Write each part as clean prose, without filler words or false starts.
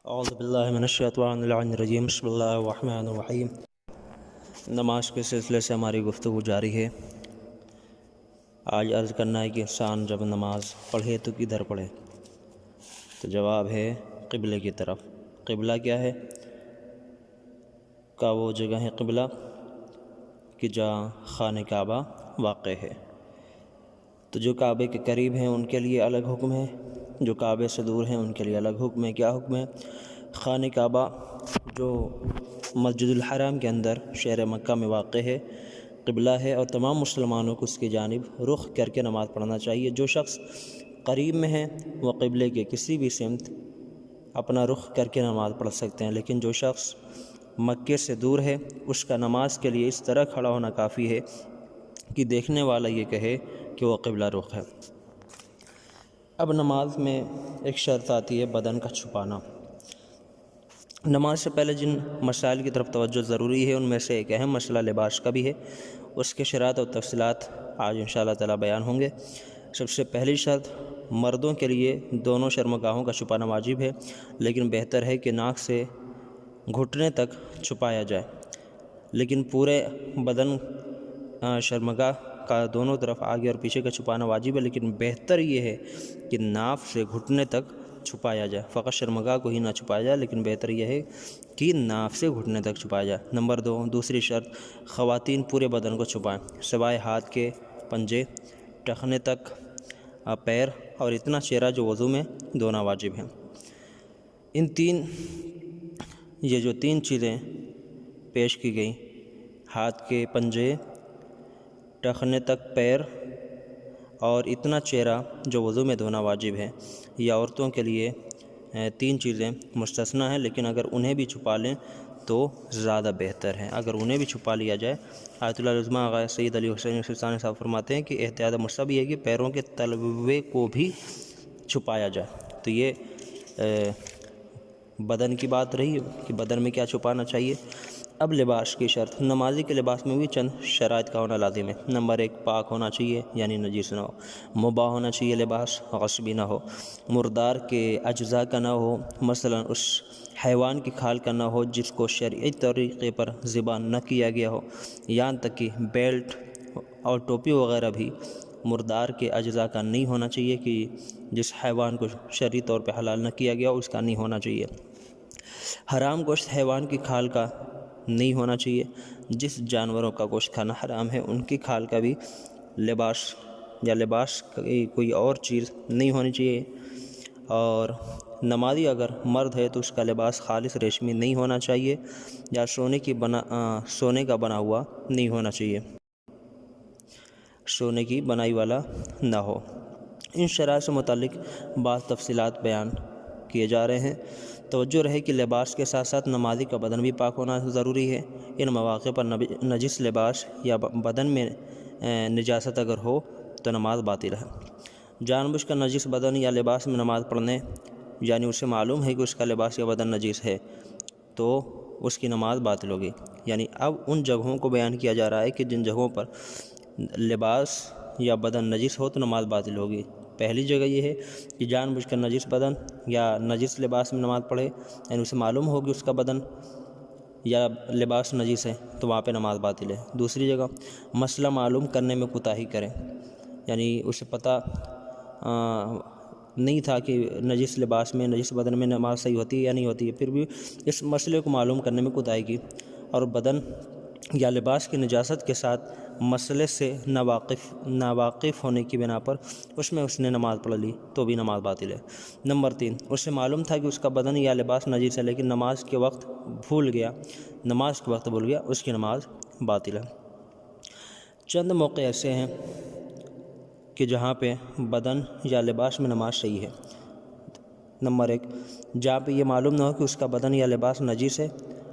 اعوذ باللہ من الشیطان الرجیم بسم اللہ الرحمن الرحیم۔ نماز کے سلسلے سے ہماری گفتگو جاری ہے۔ آج عرض کرنا ہے کہ انسان جب نماز پڑھے تو کدھر پڑھے؟ تو جواب ہے قبلے کی طرف۔ قبلہ کیا ہے؟ کا وہ جگہ ہے قبلہ کہ جہاں خانہ کعبہ واقع ہے۔ تو جو کعبے کے قریب ہیں ان کے لیے الگ حکم ہے، جو کعبے سے دور ہیں ان کے لیے الگ حکم ہے۔ کیا حکم ہے؟ خانہ کعبہ جو مسجد الحرام کے اندر شہر مکہ میں واقع ہے، قبلہ ہے، اور تمام مسلمانوں کو اس کی جانب رخ کر کے نماز پڑھنا چاہیے۔ جو شخص قریب میں ہے وہ قبلے کے کسی بھی سمت اپنا رخ کر کے نماز پڑھ سکتے ہیں، لیکن جو شخص مکے سے دور ہے اس کا نماز کے لیے اس طرح کھڑا ہونا کافی ہے کہ دیکھنے والا یہ کہے کہ وہ قبلہ رخ ہے۔ اب نماز میں ایک شرط آتی ہے بدن کا چھپانا۔ نماز سے پہلے جن مسائل کی طرف توجہ ضروری ہے ان میں سے ایک اہم مسئلہ لباس کا بھی ہے۔ اس کے شرائط اور تفصیلات آج انشاءاللہ تعالی بیان ہوں گے۔ سب سے پہلی شرط، مردوں کے لیے دونوں شرمگاہوں کا چھپانا واجب ہے، لیکن بہتر ہے کہ ناک سے گھٹنے تک چھپایا جائے، لیکن پورے بدن شرمگاہ کا دونوں طرف آگے اور پیچھے کا چھپانا واجب ہے، لیکن بہتر یہ ہے کہ ناف سے گھٹنے تک چھپایا جائے۔ فقط شرمگاہ کو ہی نہ چھپایا جائے، لیکن بہتر یہ ہے کہ ناف سے گھٹنے تک چھپایا جائے۔ نمبر 2، دوسری شرط، خواتین پورے بدن کو چھپائیں سوائے ہاتھ کے پنجے، ٹخنے تک پیر اور اتنا چہرہ جو وضو میں دھونا واجب ہے۔ یہ جو تین چیزیں پیش کی گئیں، ہاتھ کے پنجے، ٹخنے تک پیر اور اتنا چہرہ جو وضو میں دھونا واجب ہے، یہ عورتوں کے لیے تین چیزیں مستثنیٰ ہیں، لیکن اگر انہیں بھی چھپا لیں تو زیادہ بہتر ہے۔ اگر انہیں بھی چھپا لیا جائے، آیت اللہ العظمہ آغا سید علی حسین سلطانی صاحب فرماتے ہیں کہ احتیاط مستحب یہ ہے کہ پیروں کے تلوے کو بھی چھپایا جائے۔ تو یہ بدن کی بات رہی کہ بدن میں کیا چھپانا چاہیے۔ اب لباس کی شرط، نمازی کے لباس میں بھی چند شرائط کا ہونا لازم ہے۔ نمبر 1، پاک ہونا چاہیے، یعنی نجیس نہ ہو۔ مباح ہونا چاہیے لباس، غصبی نہ ہو۔ مردار کے اجزاء کا نہ ہو، مثلا اس حیوان کی کھال کا نہ ہو جس کو شرعی طریقے پر ذبح نہ کیا گیا ہو۔ یہاں تک کہ بیلٹ اور ٹوپی وغیرہ بھی مردار کے اجزاء کا نہیں ہونا چاہیے، کہ جس حیوان کو شرعی طور پہ حلال نہ کیا گیا اس کا نہیں ہونا چاہیے۔ حرام گوشت حیوان کی کھال کا نہیں ہونا چاہیے۔ جس جانوروں کا گوشت کھانا حرام ہے ان کی کھال کا بھی لباس کی کوئی اور چیز نہیں ہونی چاہیے۔ اور نمازی اگر مرد ہے تو اس کا لباس خالص ریشمی نہیں ہونا چاہیے، یا سونے کا بنا ہوا نہیں ہونا چاہیے، سونے کی بنائی والا نہ ہو۔ ان شرائط سے متعلق بعض تفصیلات بیان کیے جا رہے ہیں۔ توجہ رہے کہ لباس کے ساتھ ساتھ نمازی کا بدن بھی پاک ہونا ضروری ہے۔ ان مواقع پر نجس لباس یا بدن میں نجاست اگر ہو تو نماز باطل ہے۔ جان بوجھ کر نجس بدن یا لباس میں نماز پڑھنے، یعنی اسے معلوم ہے کہ اس کا لباس یا بدن نجس ہے تو اس کی نماز باطل ہوگی۔ یعنی اب ان جگہوں کو بیان کیا جا رہا ہے کہ جن جگہوں پر لباس یا بدن نجس ہو تو نماز باطل ہوگی۔ پہلی جگہ یہ ہے کہ جان بوجھ کر نجس بدن یا نجس لباس میں نماز پڑھے، یعنی اسے معلوم ہو کہ اس کا بدن یا لباس نجس ہے تو وہاں پہ نماز باطل ہے۔ دوسری جگہ مسئلہ معلوم کرنے میں کوتاہی کریں، یعنی اسے پتہ نہیں تھا کہ نجس لباس میں نجس بدن میں نماز صحیح ہوتی ہے یا نہیں ہوتی ہے، پھر بھی اس مسئلے کو معلوم کرنے میں کوتاہی کی اور بدن یا لباس کی نجاست کے ساتھ مسئلے سے ناواقف ہونے کی بنا پر اس نے نماز پڑھ لی تو بھی نماز باطل ہے۔ نمبر 3، اسے معلوم تھا کہ اس کا بدن یا لباس نجس ہے لیکن نماز کے وقت بھول گیا، اس کی نماز باطل ہے۔ چند موقع ایسے ہیں کہ جہاں پہ بدن یا لباس میں نماز صحیح ہے۔ نمبر 1، جہاں پہ یہ معلوم نہ ہو کہ اس کا بدن یا لباس نجس ہے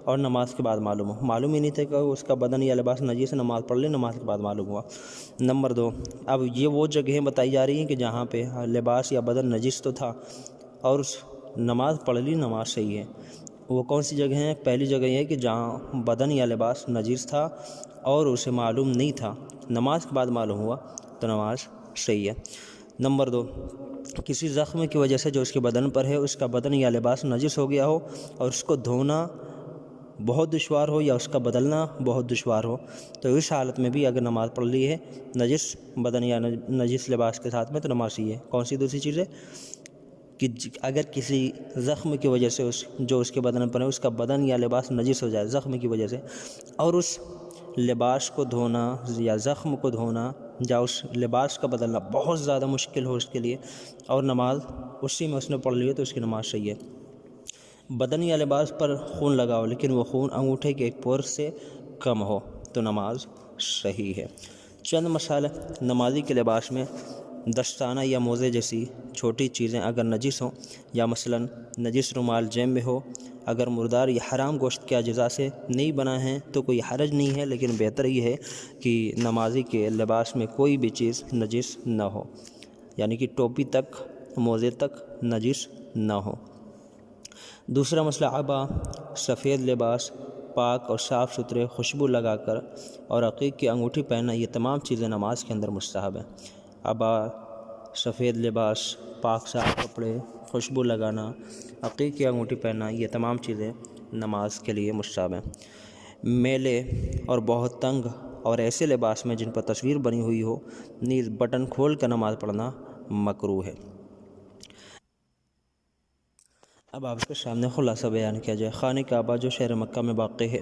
اور نماز کے بعد معلوم ہی نہیں تھا کہ اس کا بدن یا لباس نجس ہے، نماز پڑھ لی، نماز کے بعد معلوم ہوا۔ نمبر 2، اب یہ وہ جگہیں بتائی جا رہی ہیں کہ جہاں پہ لباس یا بدن نجس تو تھا اور اس نماز پڑھ لی، نماز صحیح ہے۔ وہ کون سی جگہ ہیں؟ پہلی جگہ یہ ہے کہ جہاں بدن یا لباس نجس تھا اور اسے معلوم نہیں تھا، نماز کے بعد معلوم ہوا تو نماز صحیح ہے۔ نمبر 2، کسی زخم کی وجہ سے جو اس کے بدن پر ہے اس کا بدن یا لباس نجس ہو گیا ہو اور اس کو دھونا بہت دشوار ہو یا اس کا بدلنا بہت دشوار ہو، تو اس حالت میں بھی اگر نماز پڑھ لی ہے نجس بدن یا نجس لباس کے ساتھ میں تو نماز صحیح ہے۔ کون سی دوسری چیز ہے کہ اگر کسی زخم کی وجہ سے جو اس کے بدن پر ہے اس کا بدن یا لباس نجس ہو جائے زخم کی وجہ سے، اور اس لباس کو دھونا یا زخم کو دھونا یا اس لباس کا بدلنا بہت زیادہ مشکل ہو اس کے لیے، اور نماز اسی میں اس نے پڑھ لی ہے تو اس کی نماز صحیح ہے۔ بدن یا لباس پر خون لگا ہو لیکن وہ خون انگوٹھے کے ایک پور سے کم ہو تو نماز صحیح ہے۔ چند مسائل: نمازی کے لباس میں دستانہ یا موزے جیسی چھوٹی چیزیں اگر نجس ہوں یا مثلاً نجس رومال جیب میں ہو، اگر مردار یا حرام گوشت کے اجزاء سے نہیں بنا ہے تو کوئی حرج نہیں ہے، لیکن بہتر یہ ہے کہ نمازی کے لباس میں کوئی بھی چیز نجس نہ ہو، یعنی کہ ٹوپی تک موزے تک نجس نہ ہو۔ دوسرا مسئلہ عبا، سفید لباس، پاک اور صاف ستھرے، خوشبو لگا کر اور عقیق کی انگوٹھی پہننا، یہ تمام چیزیں نماز کے اندر مستحب ہیں۔ عبا، سفید لباس، پاک صاف کپڑے، خوشبو لگانا، عقیق کی انگوٹھی پہننا، یہ تمام چیزیں نماز کے لیے مستحب ہیں۔ میلے اور بہت تنگ اور ایسے لباس میں جن پر تصویر بنی ہوئی ہو نیز بٹن کھول کر نماز پڑھنا مکروہ ہے۔ اب آپ کے سامنے خلاصہ بیان کیا جائے۔ خانہ کعبہ جو شہر مکہ میں واقع ہے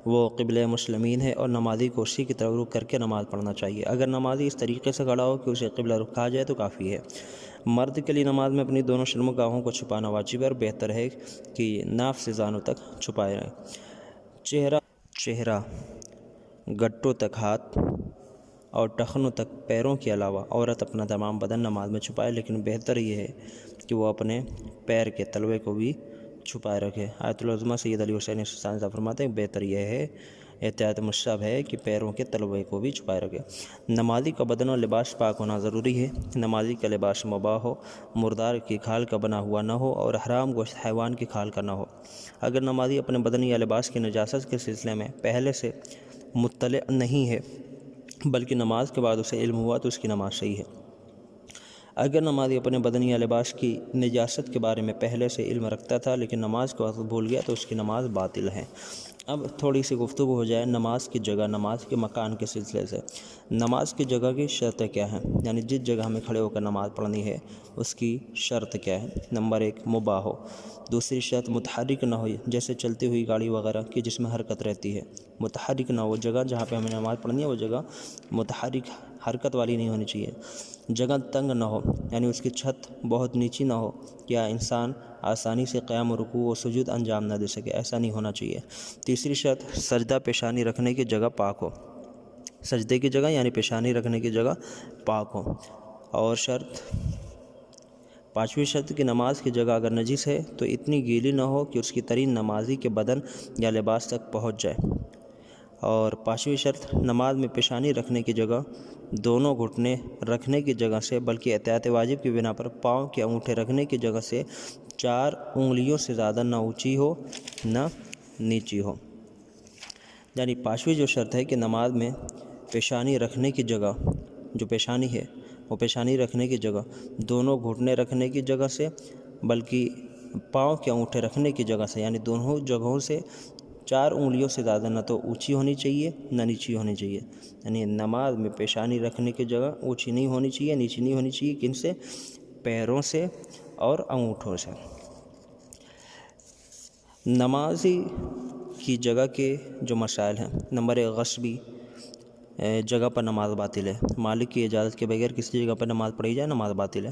وہ قبلہ مسلمین ہے اور نمازی کو اسی کی طرف رخ کر کے نماز پڑھنا چاہیے۔ اگر نمازی اس طریقے سے کھڑا ہو کہ اسے قبلہ رخ کہا جائے تو کافی ہے۔ مرد کے لیے نماز میں اپنی دونوں شرمگاہوں کو چھپانا واجب ہے اور بہتر ہے کہ ناف سے زانوں تک چھپائے رہے۔ چہرہ، گٹوں تک ہاتھ اور ٹخنوں تک پیروں کے علاوہ عورت اپنا تمام بدن نماز میں چھپائے، لیکن بہتر یہ ہے کہ وہ اپنے پیر کے تلوے کو بھی چھپائے رکھے۔ آیت العظمیٰ سید علی حسین صاحب فرماتے ہیں بہتر یہ ہے، احتیاط مستحب ہے کہ پیروں کے تلوے کو بھی چھپائے رکھے۔ نمازی کا بدن اور لباس پاک ہونا ضروری ہے۔ نمازی کا لباس مباح ہو، مردار کی کھال کا بنا ہوا نہ ہو اور حرام گوشت حیوان کی کھال کا نہ ہو۔ اگر نمازی اپنے بدن یا لباس کی نجاست کے سلسلے میں پہلے سے مطلع نہیں ہے بلکہ نماز کے بعد اسے علم ہوا تو اس کی نماز صحیح ہے۔ اگر نمازی اپنے بدن یا لباس کی نجاست کے بارے میں پہلے سے علم رکھتا تھا لیکن نماز کے وقت بھول گیا تو اس کی نماز باطل ہے۔ اب تھوڑی سی گفتگو ہو جائے نماز کی جگہ، نماز کے مکان کے سلسلے سے۔ نماز کی جگہ کی شرطیں کیا ہیں، یعنی جس جگہ ہمیں کھڑے ہو کر نماز پڑھنی ہے اس کی شرط کیا ہے؟ نمبر 1 مباح ہو۔ دوسری شرط متحرک نہ ہو، جیسے چلتی ہوئی گاڑی وغیرہ کی جس میں حرکت رہتی ہے۔ متحرک نہ ہو، جگہ جہاں پہ ہمیں نماز پڑھنی ہے وہ جگہ متحرک حرکت والی نہیں ہونی چاہیے۔ جگہ تنگ نہ ہو، یعنی اس کی چھت بہت نیچی نہ ہو کیا انسان آسانی سے قیام و رکوع و سجود انجام نہ دے سکے، ایسا نہیں ہونا چاہیے۔ تیسری شرط سجدہ پیشانی رکھنے کی جگہ پاک ہو، سجدے کی جگہ یعنی پیشانی رکھنے کی جگہ پاک ہو۔ اور پانچویں شرط کی نماز کی جگہ اگر نجس ہے تو اتنی گیلی نہ ہو کہ اس کی ترین نمازی کے بدن یا لباس تک پہنچ جائے۔ اور پانچویں شرط نماز میں پیشانی رکھنے کی جگہ دونوں گھٹنے رکھنے کی جگہ سے بلکہ احتیاط واجب کی بنا پر پاؤں کے انگوٹھے رکھنے کی جگہ سے 4 انگلیوں سے زیادہ نہ اونچی ہو نہ نیچی ہو۔ یعنی پانچویں جو شرط ہے کہ نماز میں پیشانی رکھنے کی جگہ جو پیشانی ہے وہ پیشانی رکھنے کی جگہ دونوں گھٹنے رکھنے کی جگہ سے بلکہ پاؤں کے انگوٹھے رکھنے کی جگہ سے، یعنی دونوں جگہوں سے 4 انگلیوں سے زیادہ نہ تو اونچی ہونی چاہیے نہ نیچی ہونی چاہیے۔ یعنی نماز میں پیشانی رکھنے کی جگہ اونچی نہیں ہونی چاہیے، نیچی نہیں ہونی چاہیے، کن سے؟ پیروں سے اور انگوٹھوں سے۔ نمازی کی جگہ کے جو مسائل ہیں، نمبر 1 غصبی جگہ پر نماز باطل ہے، مالک کی اجازت کے بغیر کسی جگہ پر نماز پڑھی جائے نماز باطل ہے۔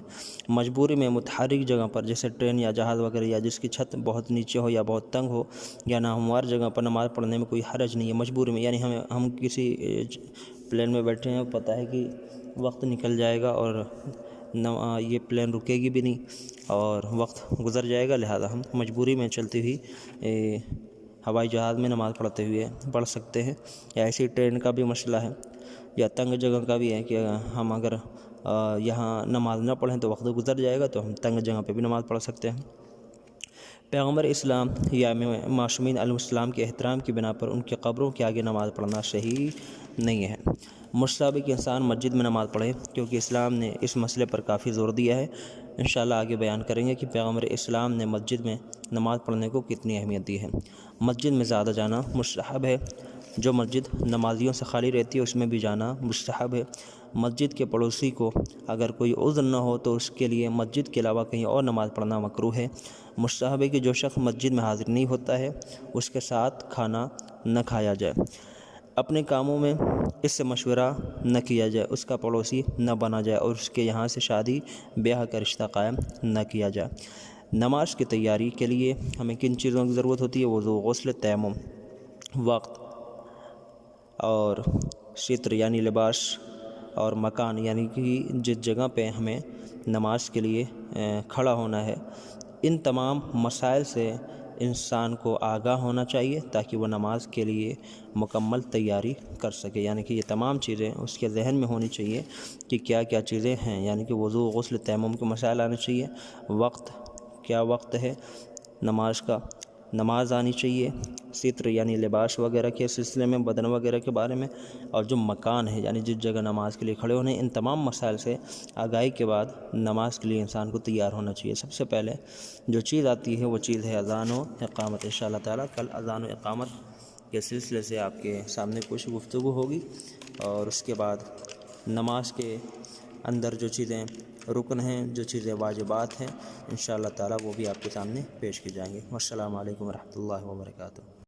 مجبوری میں متحرک جگہ پر جیسے ٹرین یا جہاز وغیرہ یا جس کی چھت بہت نیچے ہو یا بہت تنگ ہو یا ناہموار جگہ پر نماز پڑھنے میں کوئی حرج نہیں ہے۔ مجبوری میں یعنی ہم کسی پلین میں بیٹھے ہیں، پتہ ہے کہ وقت نکل جائے گا اور یہ پلین رکے گی بھی نہیں اور وقت گزر جائے گا، لہذا ہم مجبوری میں چلتی ہوئی ہوائی جہاز میں نماز پڑھ سکتے ہیں۔ یا ایسی ٹرین کا بھی مسئلہ ہے یا تنگ جگہ کا بھی ہے کہ ہم اگر یہاں نماز نہ پڑھیں تو وقت گزر جائے گا تو ہم تنگ جگہ پہ بھی نماز پڑھ سکتے ہیں۔ پیغمبر اسلام یا معصومین علیہ السلام کے احترام کی بنا پر ان کی قبروں کے آگے نماز پڑھنا صحیح نہیں ہے۔ مستحب ہے کہ انسان مسجد میں نماز پڑھے، کیونکہ اسلام نے اس مسئلے پر کافی زور دیا ہے۔ انشاءاللہ آگے بیان کریں گے کہ پیغمبر اسلام نے مسجد میں نماز پڑھنے کو کتنی اہمیت دی ہے۔ مسجد میں زیادہ جانا مستحب ہے۔ جو مسجد نمازیوں سے خالی رہتی ہے اس میں بھی جانا مستحب ہے۔ مسجد کے پڑوسی کو اگر کوئی عذر نہ ہو تو اس کے لیے مسجد کے علاوہ کہیں اور نماز پڑھنا مکروہ ہے۔ مستحب ہے کہ جو شخص مسجد میں حاضر نہیں ہوتا ہے اس کے ساتھ کھانا نہ کھایا جائے، اپنے کاموں میں اس سے مشورہ نہ کیا جائے، اس کا پڑوسی نہ بنا جائے اور اس کے یہاں سے شادی بیاہ کا رشتہ قائم نہ کیا جائے۔ نماز کی تیاری کے لیے ہمیں کن چیزوں کی ضرورت ہوتی ہے؟ وضو، غسل، تیمم، وقت اور ستر یعنی لباس، اور مکان یعنی کہ جس جگہ پہ ہمیں نماز کے لیے کھڑا ہونا ہے۔ ان تمام مسائل سے انسان کو آگاہ ہونا چاہیے تاکہ وہ نماز کے لیے مکمل تیاری کر سکے، یعنی کہ یہ تمام چیزیں اس کے ذہن میں ہونی چاہیے کہ کیا کیا چیزیں ہیں، یعنی کہ وضو، غسل، تیمم کے مسائل آنے چاہیے، وقت کیا وقت ہے نماز کا، نماز آنی چاہیے، ستر یعنی لباس وغیرہ کے سلسلے میں، بدن وغیرہ کے بارے میں، اور جو مکان ہے یعنی جس جگہ نماز کے لیے کھڑے ہونے، ان تمام مسائل سے آگاہی کے بعد نماز کے لیے انسان کو تیار ہونا چاہیے۔ سب سے پہلے جو چیز آتی ہے وہ چیز ہے اذان و اقامت۔ انشاءاللہ تعالیٰ کل اذان و اقامت کے سلسلے سے آپ کے سامنے کچھ گفتگو ہوگی، اور اس کے بعد نماز کے اندر جو چیزیں رکن ہیں، جو چیزیں واجبات ہیں، انشاءاللہ تعالیٰ وہ بھی آپ کے سامنے پیش کی جائیں گی۔ والسلام علیکم ورحمۃ اللہ وبرکاتہ۔